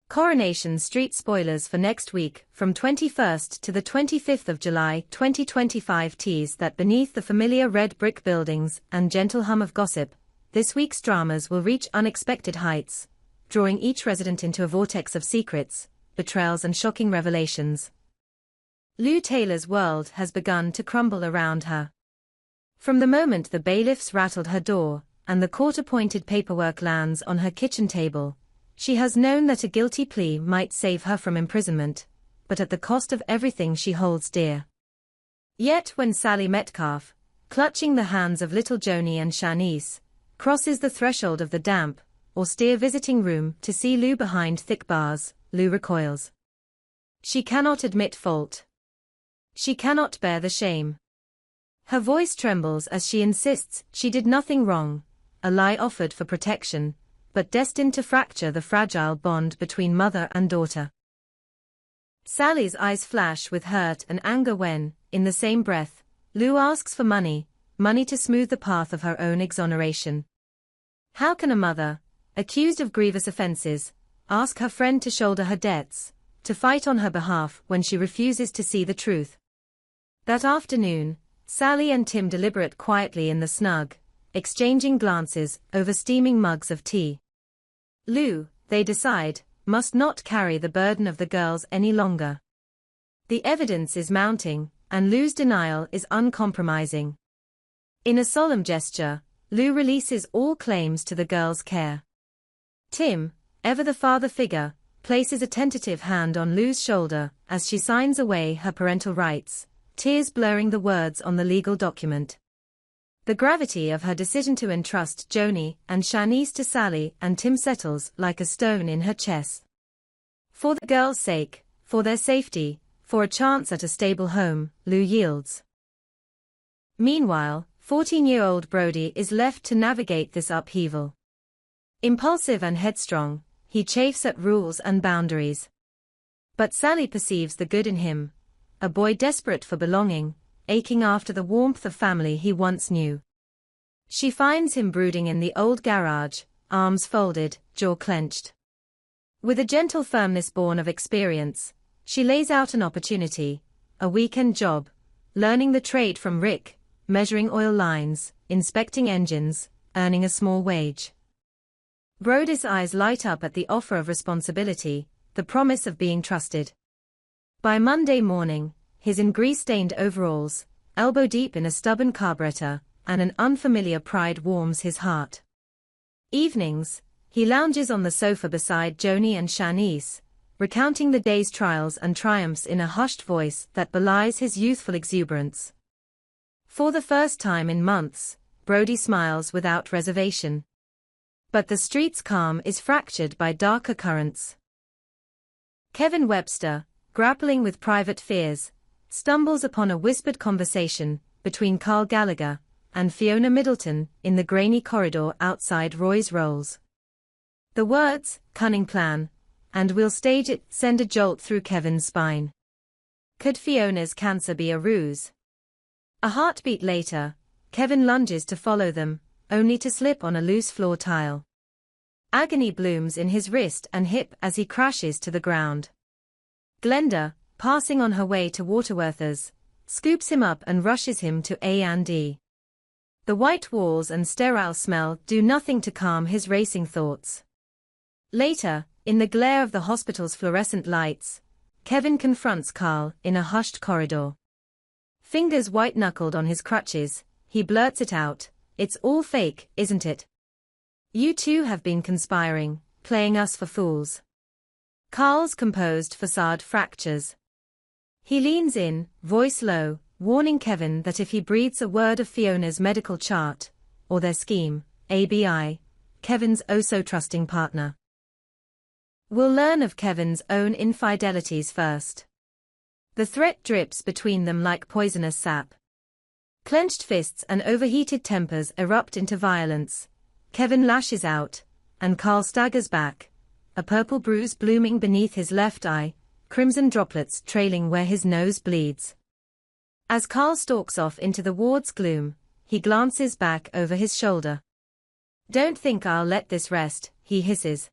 Coronation Street spoilers for next week. From 21st to the 25th of July 2025 tease that beneath the familiar red brick buildings and gentle hum of gossip, this week's dramas will reach unexpected heights, drawing each resident into a vortex of secrets, betrayals and shocking revelations. Lou Taylor's world has begun to crumble around her. From the moment the bailiffs rattled her door, and the court-appointed paperwork lands on her kitchen table, she has known that a guilty plea might save her from imprisonment, but at the cost of everything she holds dear. Yet when Sally Metcalf, clutching the hands of little Joni and Shanice, crosses the threshold of the damp, austere visiting room to see Lou behind thick bars, Lou recoils. She cannot admit fault. She cannot bear the shame. Her voice trembles as she insists she did nothing wrong, a lie offered for protection, but destined to fracture the fragile bond between mother and daughter. Sally's eyes flash with hurt and anger when, in the same breath, Lou asks for money to smooth the path of her own exoneration. How can a mother, accused of grievous offenses, ask her friend to shoulder her debts, to fight on her behalf when she refuses to see the truth? That afternoon, Sally and Tim deliberate quietly in the snug, exchanging glances over steaming mugs of tea. Lou, they decide, must not carry the burden of the girls any longer. The evidence is mounting, and Lou's denial is uncompromising. In a solemn gesture, Lou releases all claims to the girls' care. Tim, ever the father figure, places a tentative hand on Lou's shoulder as she signs away her parental rights, tears blurring the words on the legal document. The gravity of her decision to entrust Joni and Shanice to Sally and Tim settles like a stone in her chest. For the girls' sake, for their safety, for a chance at a stable home, Lou yields. Meanwhile, 14-year-old Brody is left to navigate this upheaval. Impulsive and headstrong, he chafes at rules and boundaries. But Sally perceives the good in him, a boy desperate for belonging, aching after the warmth of family he once knew. She finds him brooding in the old garage, arms folded, jaw clenched. With a gentle firmness born of experience, she lays out an opportunity, a weekend job, learning the trade from Rick, measuring oil lines, inspecting engines, earning a small wage. Brody's eyes light up at the offer of responsibility, the promise of being trusted. By Monday morning, his in grease-stained overalls, elbow-deep in a stubborn carburetor, and an unfamiliar pride warms his heart. Evenings, he lounges on the sofa beside Joni and Shanice, recounting the day's trials and triumphs in a hushed voice that belies his youthful exuberance. For the first time in months, Brody smiles without reservation. But the street's calm is fractured by darker currents. Kevin Webster, grappling with private fears, stumbles upon a whispered conversation between Carl Gallagher and Fiona Middleton in the grainy corridor outside Roy's Rolls. The words, "cunning plan," and "we'll stage it," send a jolt through Kevin's spine. Could Fiona's cancer be a ruse? A heartbeat later, Kevin lunges to follow them, only to slip on a loose floor tile. Agony blooms in his wrist and hip as he crashes to the ground. Glenda, passing on her way to Waterworthers, scoops him up and rushes him to A&E. The white walls and sterile smell do nothing to calm his racing thoughts. Later, in the glare of the hospital's fluorescent lights, Kevin confronts Carl in a hushed corridor. Fingers white-knuckled on his crutches, he blurts it out, "It's all fake, isn't it? You two have been conspiring, playing us for fools." Carl's composed facade fractures. He leans in, voice low, warning Kevin that if he breathes a word of Fiona's medical chart, or their scheme, ABI, Kevin's oh-so-trusting partner, will learn of Kevin's own infidelities first. The threat drips between them like poisonous sap. Clenched fists and overheated tempers erupt into violence. Kevin lashes out, and Carl staggers back, a purple bruise blooming beneath his left eye, crimson droplets trailing where his nose bleeds. As Carl stalks off into the ward's gloom, he glances back over his shoulder. "Don't think I'll let this rest," he hisses.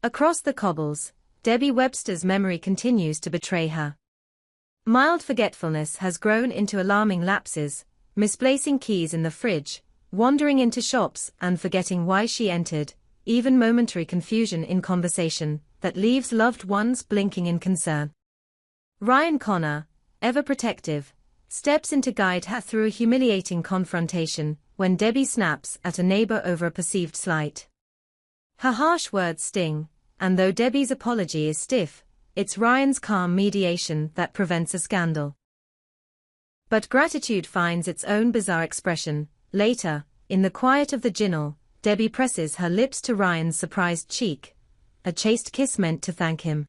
Across the cobbles, Debbie Webster's memory continues to betray her. Mild forgetfulness has grown into alarming lapses, misplacing keys in the fridge, wandering into shops and forgetting why she entered, even momentary confusion in conversation that leaves loved ones blinking in concern. Ryan Connor, ever protective, steps in to guide her through a humiliating confrontation when Debbie snaps at a neighbor over a perceived slight. Her harsh words sting, and though Debbie's apology is stiff, it's Ryan's calm mediation that prevents a scandal. But gratitude finds its own bizarre expression. Later, in the quiet of the ginnel, Debbie presses her lips to Ryan's surprised cheek, a chaste kiss meant to thank him.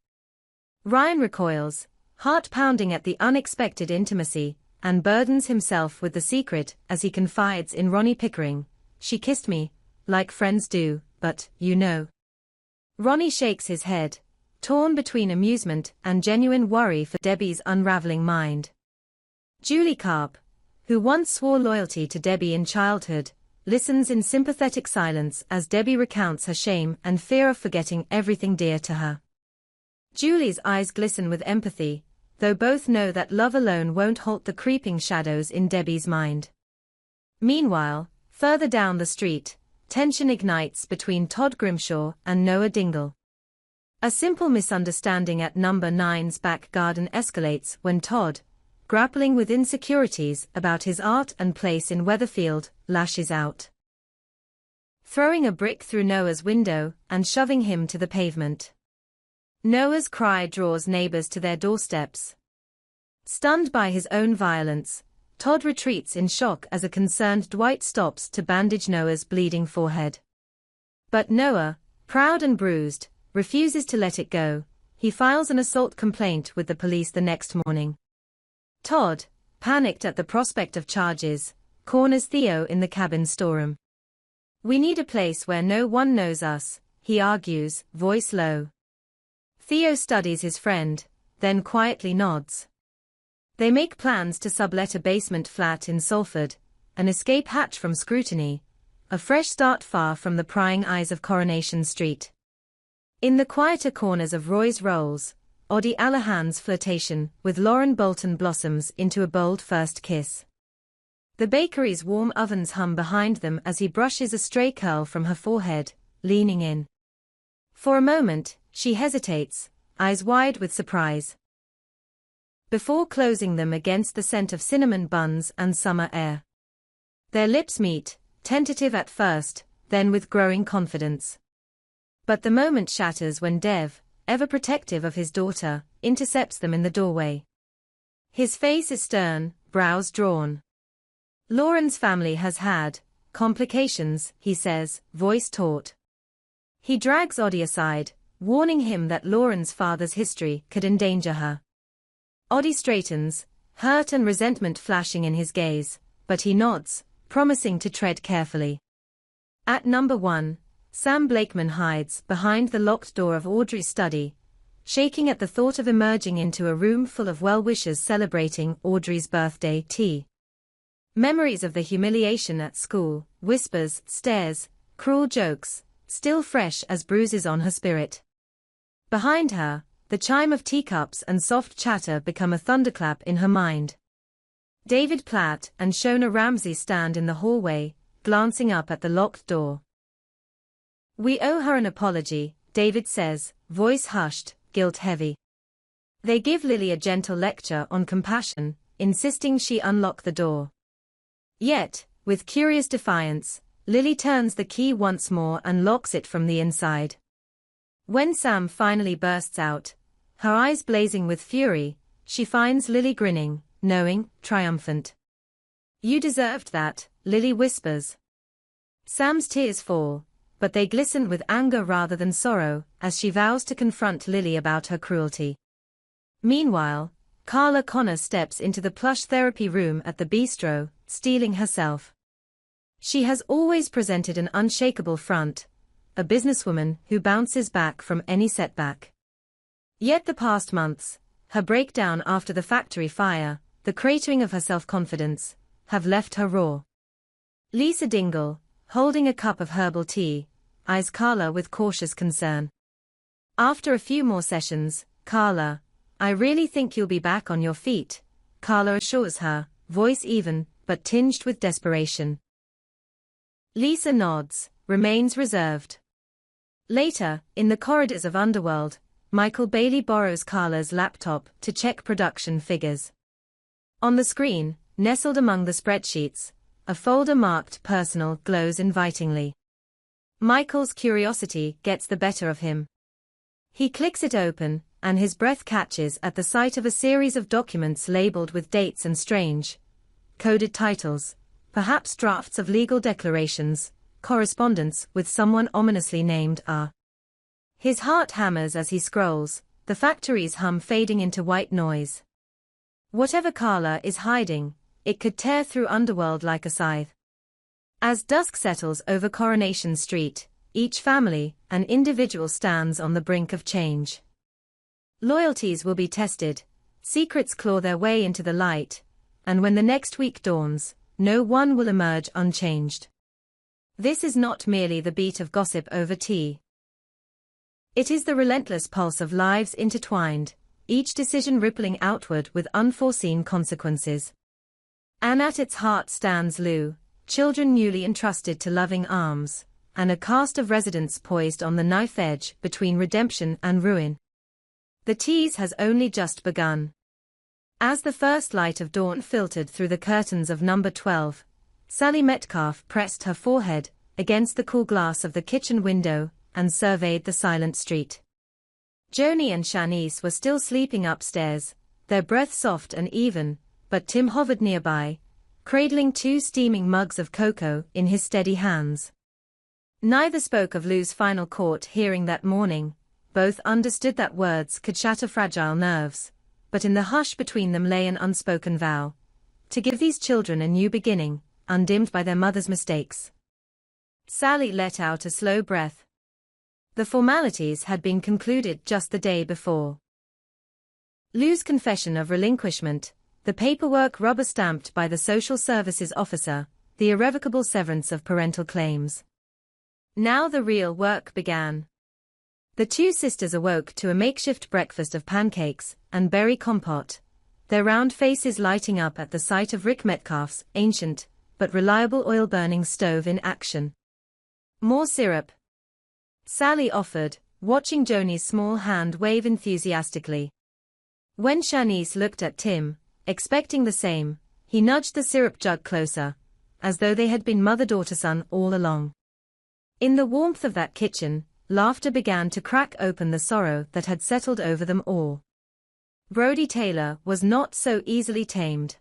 Ryan recoils, heart pounding at the unexpected intimacy, and burdens himself with the secret as he confides in Ronnie Pickering, "She kissed me, like friends do, but, you know." Ronnie shakes his head, torn between amusement and genuine worry for Debbie's unraveling mind. Julie Karp, who once swore loyalty to Debbie in childhood, listens in sympathetic silence as Debbie recounts her shame and fear of forgetting everything dear to her. Julie's eyes glisten with empathy, though both know that love alone won't halt the creeping shadows in Debbie's mind. Meanwhile, further down the street, tension ignites between Todd Grimshaw and Noah Dingle. A simple misunderstanding at number 9's back garden escalates when Todd, grappling with insecurities about his art and place in Weatherfield, lashes out, throwing a brick through Noah's window and shoving him to the pavement. Noah's cry draws neighbors to their doorsteps. Stunned by his own violence, Todd retreats in shock as a concerned Dwight stops to bandage Noah's bleeding forehead. But Noah, proud and bruised, refuses to let it go. He files an assault complaint with the police the next morning. Todd, panicked at the prospect of charges, corners Theo in the cabin storeroom. "We need a place where no one knows us," he argues, voice low. Theo studies his friend, then quietly nods. They make plans to sublet a basement flat in Salford, an escape hatch from scrutiny, a fresh start far from the prying eyes of Coronation Street. In the quieter corners of Roy's Rolls, Oddie Allahan's flirtation with Lauren Bolton blossoms into a bold first kiss. The bakery's warm ovens hum behind them as he brushes a stray curl from her forehead, leaning in. For a moment, she hesitates, eyes wide with surprise, before closing them against the scent of cinnamon buns and summer air. Their lips meet, tentative at first, then with growing confidence. But the moment shatters when Dev, ever protective of his daughter, intercepts them in the doorway. His face is stern, brows drawn. "Lauren's family has had complications," he says, voice taut. He drags Oddie aside, warning him that Lauren's father's history could endanger her. Oddie straightens, hurt and resentment flashing in his gaze, but he nods, promising to tread carefully. At number 1, Sam Blakeman hides behind the locked door of Audrey's study, shaking at the thought of emerging into a room full of well-wishers celebrating Audrey's birthday tea. Memories of the humiliation at school, whispers, stares, cruel jokes, still fresh as bruises on her spirit. Behind her, the chime of teacups and soft chatter become a thunderclap in her mind. David Platt and Shona Ramsey stand in the hallway, glancing up at the locked door. "We owe her an apology," David says, voice hushed, guilt heavy. They give Lily a gentle lecture on compassion, insisting she unlock the door. Yet, with curious defiance, Lily turns the key once more and locks it from the inside. When Sam finally bursts out, her eyes blazing with fury, she finds Lily grinning, knowing, triumphant. "You deserved that," Lily whispers. Sam's tears fall, but they glisten with anger rather than sorrow, as she vows to confront Lily about her cruelty. Meanwhile, Carla Connor steps into the plush therapy room at the bistro, steeling herself. She has always presented an unshakable front, a businesswoman who bounces back from any setback. Yet the past months, her breakdown after the factory fire, the cratering of her self-confidence, have left her raw. Lisa Dingle, holding a cup of herbal tea, eyes Carla with cautious concern. After a few more sessions, Carla, I really think you'll be back on your feet, Carla assures her, voice even, but tinged with desperation. Lisa nods, remains reserved. Later, in the corridors of Underworld, Michael Bailey borrows Carla's laptop to check production figures. On the screen, nestled among the spreadsheets, a folder marked Personal glows invitingly. Michael's curiosity gets the better of him. He clicks it open, and his breath catches at the sight of a series of documents labeled with dates and strange, coded titles, perhaps drafts of legal declarations, correspondence with someone ominously named R. His heart hammers as he scrolls, the factory's hum fading into white noise. Whatever Carla is hiding, it could tear through Underworld like a scythe. As dusk settles over Coronation Street, each family, an individual stands on the brink of change. Loyalties will be tested, secrets claw their way into the light, and when the next week dawns, no one will emerge unchanged. This is not merely the beat of gossip over tea. It is the relentless pulse of lives intertwined, each decision rippling outward with unforeseen consequences. And at its heart stands Lou, children newly entrusted to loving arms, and a cast of residents poised on the knife edge between redemption and ruin. The tease has only just begun. As the first light of dawn filtered through the curtains of number 12, Sally Metcalf pressed her forehead against the cool glass of the kitchen window and surveyed the silent street. Joni and Shanice were still sleeping upstairs, their breath soft and even, but Tim hovered nearby, cradling 2 steaming mugs of cocoa in his steady hands. Neither spoke of Lou's final court hearing that morning, both understood that words could shatter fragile nerves, but in the hush between them lay an unspoken vow, to give these children a new beginning, undimmed by their mother's mistakes. Sally let out a slow breath. The formalities had been concluded just the day before. Lou's confession of relinquishment, the paperwork rubber-stamped by the social services officer, the irrevocable severance of parental claims. Now the real work began. The 2 sisters awoke to a makeshift breakfast of pancakes and berry compote, their round faces lighting up at the sight of Rick Metcalf's ancient, but reliable oil-burning stove in action. More syrup? Sally offered, watching Joni's small hand wave enthusiastically. When Shanice looked at Tim, expecting the same, he nudged the syrup jug closer, as though they had been mother-daughter-son all along. In the warmth of that kitchen, laughter began to crack open the sorrow that had settled over them all. Brody Taylor was not so easily tamed.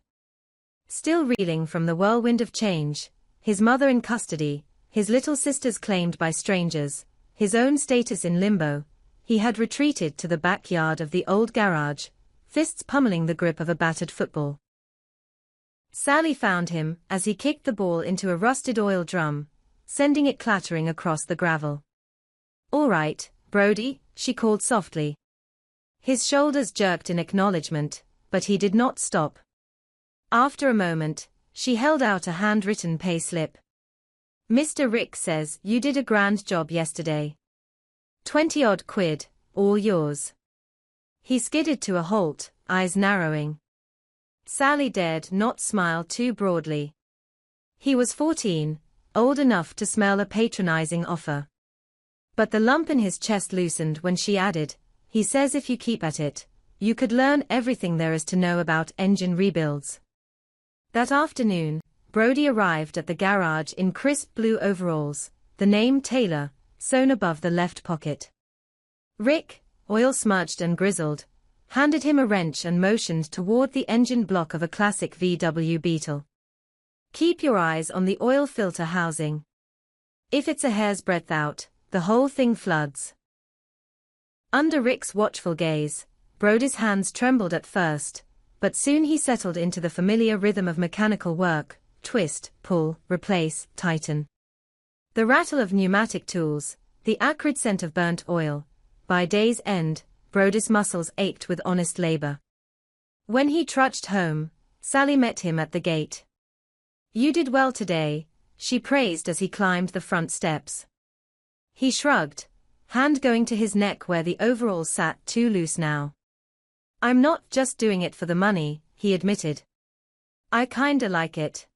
Still reeling from the whirlwind of change, his mother in custody, his little sisters claimed by strangers, his own status in limbo, he had retreated to the backyard of the old garage, fists pummeling the grip of a battered football. Sally found him as he kicked the ball into a rusted oil drum, sending it clattering across the gravel. "All right, Brody," she called softly. His shoulders jerked in acknowledgement, but he did not stop. After a moment, she held out a handwritten pay slip. "Mr. Rick says you did a grand job yesterday. 20-odd quid, all yours." He skidded to a halt, eyes narrowing. Sally dared not smile too broadly. He was 14, old enough to smell a patronizing offer. But the lump in his chest loosened when she added, "He says if you keep at it, you could learn everything there is to know about engine rebuilds." That afternoon, Brody arrived at the garage in crisp blue overalls, the name Taylor sewn above the left pocket. Rick, oil-smudged and grizzled, handed him a wrench and motioned toward the engine block of a classic VW Beetle. "Keep your eyes on the oil filter housing. If it's a hair's breadth out, the whole thing floods." Under Rick's watchful gaze, Brody's hands trembled at first, but soon he settled into the familiar rhythm of mechanical work: twist, pull, replace, tighten. The rattle of pneumatic tools, the acrid scent of burnt oil. By day's end, Brody's muscles ached with honest labor. When he trudged home, Sally met him at the gate. "You did well today," she praised as he climbed the front steps. He shrugged, hand going to his neck where the overalls sat too loose now. "I'm not just doing it for the money," he admitted. "I kinda like it."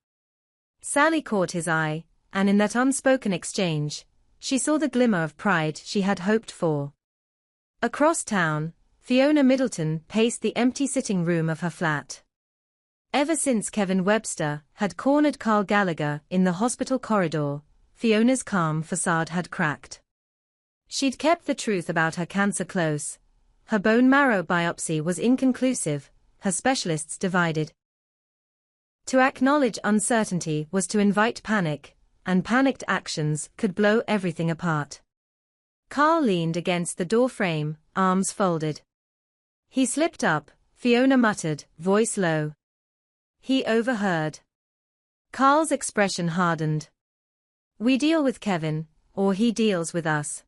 Sally caught his eye, and in that unspoken exchange, she saw the glimmer of pride she had hoped for. Across town, Fiona Middleton paced the empty sitting room of her flat. Ever since Kevin Webster had cornered Carl Gallagher in the hospital corridor, Fiona's calm facade had cracked. She'd kept the truth about her cancer close. Her bone marrow biopsy was inconclusive, her specialists divided. To acknowledge uncertainty was to invite panic, and panicked actions could blow everything apart. Carl leaned against the door frame, arms folded. "He slipped up," Fiona muttered, voice low. He overheard. Carl's expression hardened. "We deal with Kevin, or he deals with us.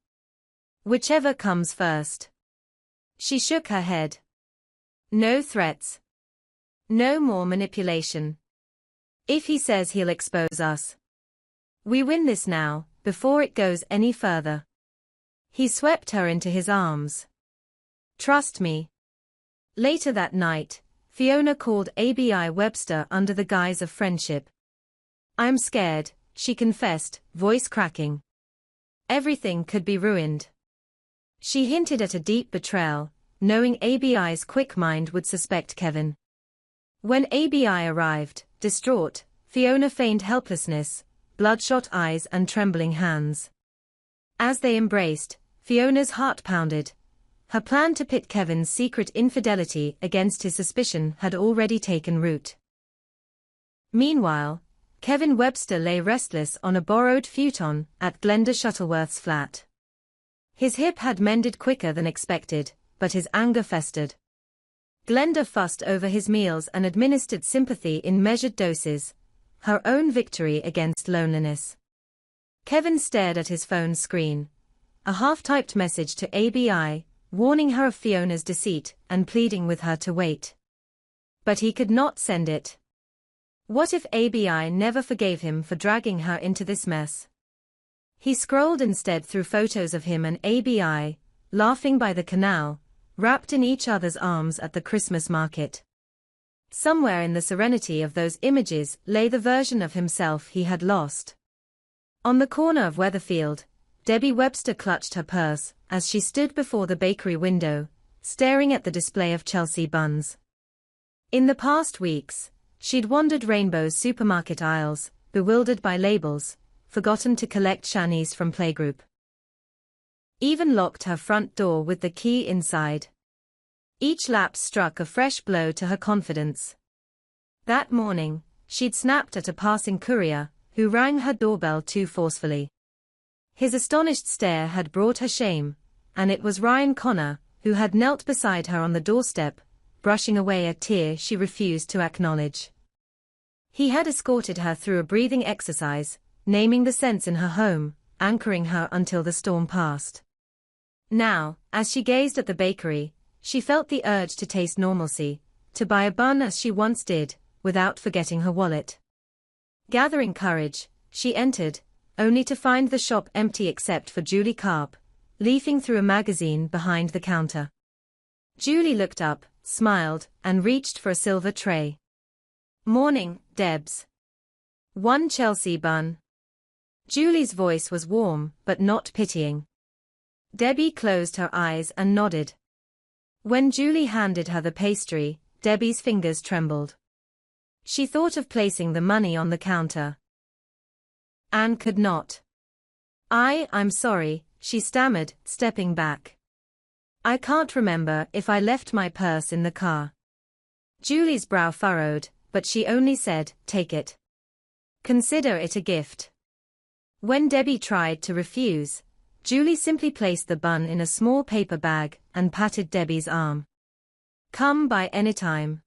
Whichever comes first." She shook her head. "No threats. No more manipulation. If he says he'll expose us, we win this now, before it goes any further." He swept her into his arms. "Trust me." Later that night, Fiona called ABI Webster under the guise of friendship. "I'm scared," she confessed, voice cracking. Everything could be ruined. She hinted at a deep betrayal, knowing ABI's quick mind would suspect Kevin. When ABI arrived, distraught, Fiona feigned helplessness, bloodshot eyes and trembling hands. As they embraced, Fiona's heart pounded. Her plan to pit Kevin's secret infidelity against his suspicion had already taken root. Meanwhile, Kevin Webster lay restless on a borrowed futon at Glenda Shuttleworth's flat. His hip had mended quicker than expected, but his anger festered. Glenda fussed over his meals and administered sympathy in measured doses, her own victory against loneliness. Kevin stared at his phone screen. A half-typed message to ABI, warning her of Fiona's deceit and pleading with her to wait. But he could not send it. What if ABI never forgave him for dragging her into this mess? He scrolled instead through photos of him and ABI, laughing by the canal, wrapped in each other's arms at the Christmas market. Somewhere in the serenity of those images lay the version of himself he had lost. On the corner of Weatherfield, Debbie Webster clutched her purse as she stood before the bakery window, staring at the display of Chelsea buns. In the past weeks, she'd wandered Rainbow's supermarket aisles, bewildered by labels, forgotten to collect Shanice from playgroup. Even locked her front door with the key inside. Each lapse struck a fresh blow to her confidence. That morning, she'd snapped at a passing courier, who rang her doorbell too forcefully. His astonished stare had brought her shame, and it was Ryan Connor, who had knelt beside her on the doorstep, brushing away a tear she refused to acknowledge. He had escorted her through a breathing exercise, naming the scents in her home, anchoring her until the storm passed. Now, as she gazed at the bakery, she felt the urge to taste normalcy, to buy a bun as she once did, without forgetting her wallet. Gathering courage, she entered, only to find the shop empty except for Julie Karp, leafing through a magazine behind the counter. Julie looked up, smiled, and reached for a silver tray. "Morning, Debs. One Chelsea bun." Julie's voice was warm, but not pitying. Debbie closed her eyes and nodded. When Julie handed her the pastry, Debbie's fingers trembled. She thought of placing the money on the counter. Anne could not. I'm sorry," she stammered, stepping back. "I can't remember if I left my purse in the car." Julie's brow furrowed, but she only said, "Take it. Consider it a gift." When Debbie tried to refuse, Julie simply placed the bun in a small paper bag and patted Debbie's arm. "Come by anytime.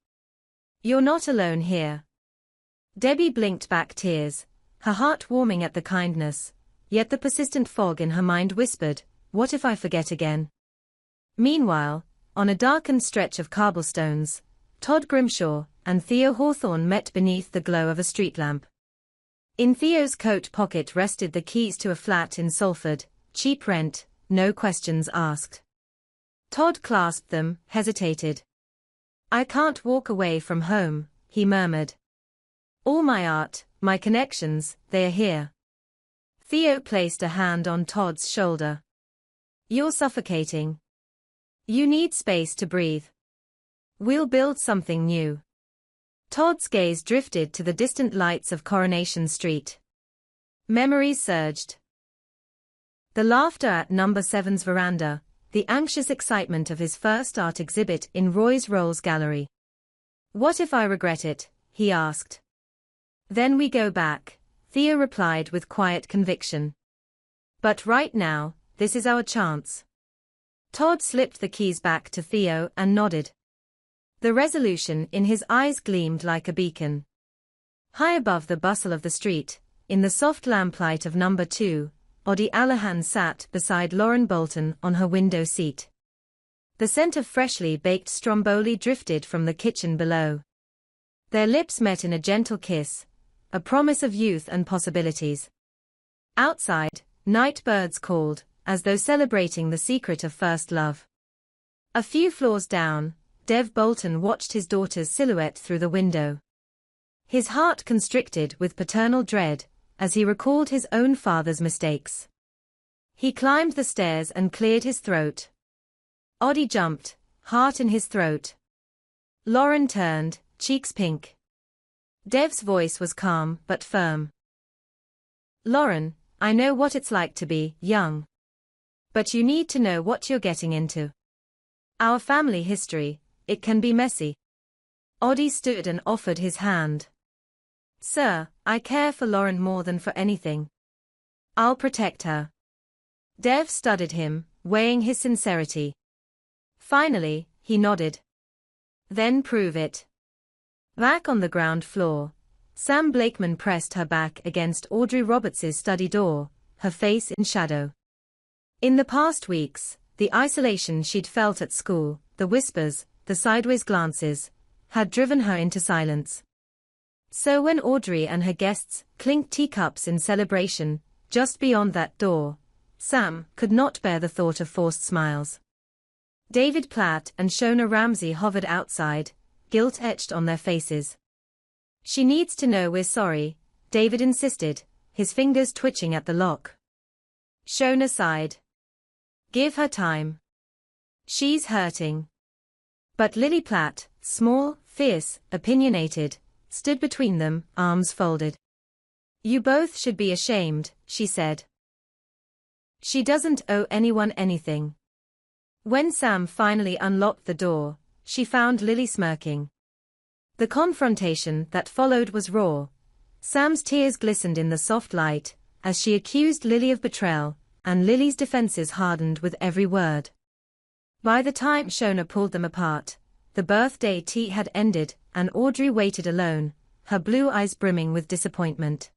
You're not alone here." Debbie blinked back tears, her heart warming at the kindness, yet the persistent fog in her mind whispered, "What if I forget again?" Meanwhile, on a darkened stretch of cobblestones, Todd Grimshaw and Theo Hawthorne met beneath the glow of a street lamp. In Theo's coat pocket rested the keys to a flat in Salford, cheap rent, no questions asked. Todd clasped them, hesitated. I can't walk away from home, he murmured. All my art, my connections, they are here. Theo placed a hand on Todd's shoulder. You're suffocating. You need space to breathe. We'll build something new. Todd's gaze drifted to the distant lights of Coronation Street. Memories surged. The laughter at number 7's veranda, the anxious excitement of his first art exhibit in Roy's Rolls Gallery. What if I regret it? He asked. Then we go back, Theo replied with quiet conviction. But right now, this is our chance. Todd slipped the keys back to Theo and nodded. The resolution in his eyes gleamed like a beacon. High above the bustle of the street, in the soft lamplight of number 2, Oddie Allahan sat beside Lauren Bolton on her window seat. The scent of freshly baked stromboli drifted from the kitchen below. Their lips met in a gentle kiss, a promise of youth and possibilities. Outside, night birds called, as though celebrating the secret of first love. A few floors down, Dev Bolton watched his daughter's silhouette through the window. His heart constricted with paternal dread, as he recalled his own father's mistakes. He climbed the stairs and cleared his throat. Oddie jumped, heart in his throat. Lauren turned, cheeks pink. Dev's voice was calm but firm. Lauren, I know what it's like to be young. But you need to know what you're getting into. Our family history, it can be messy. Oddie stood and offered his hand. Sir, I care for Lauren more than for anything. I'll protect her. Dev studied him, weighing his sincerity. Finally, he nodded. Then prove it. Back on the ground floor, Sam Blakeman pressed her back against Audrey Roberts's study door, her face in shadow. In the past weeks, the isolation she'd felt at school, the whispers, the sideways glances, had driven her into silence. So when Audrey and her guests clinked teacups in celebration, just beyond that door, Sam could not bear the thought of forced smiles. David Platt and Shona Ramsey hovered outside, guilt etched on their faces. She needs to know we're sorry, David insisted, his fingers twitching at the lock. Shona sighed. Give her time. She's hurting. But Lily Platt, small, fierce, opinionated, stood between them, arms folded. You both should be ashamed, she said. She doesn't owe anyone anything. When Sam finally unlocked the door, she found Lily smirking. The confrontation that followed was raw. Sam's tears glistened in the soft light, as she accused Lily of betrayal, and Lily's defenses hardened with every word. By the time Shona pulled them apart, the birthday tea had ended, and Audrey waited alone, her blue eyes brimming with disappointment.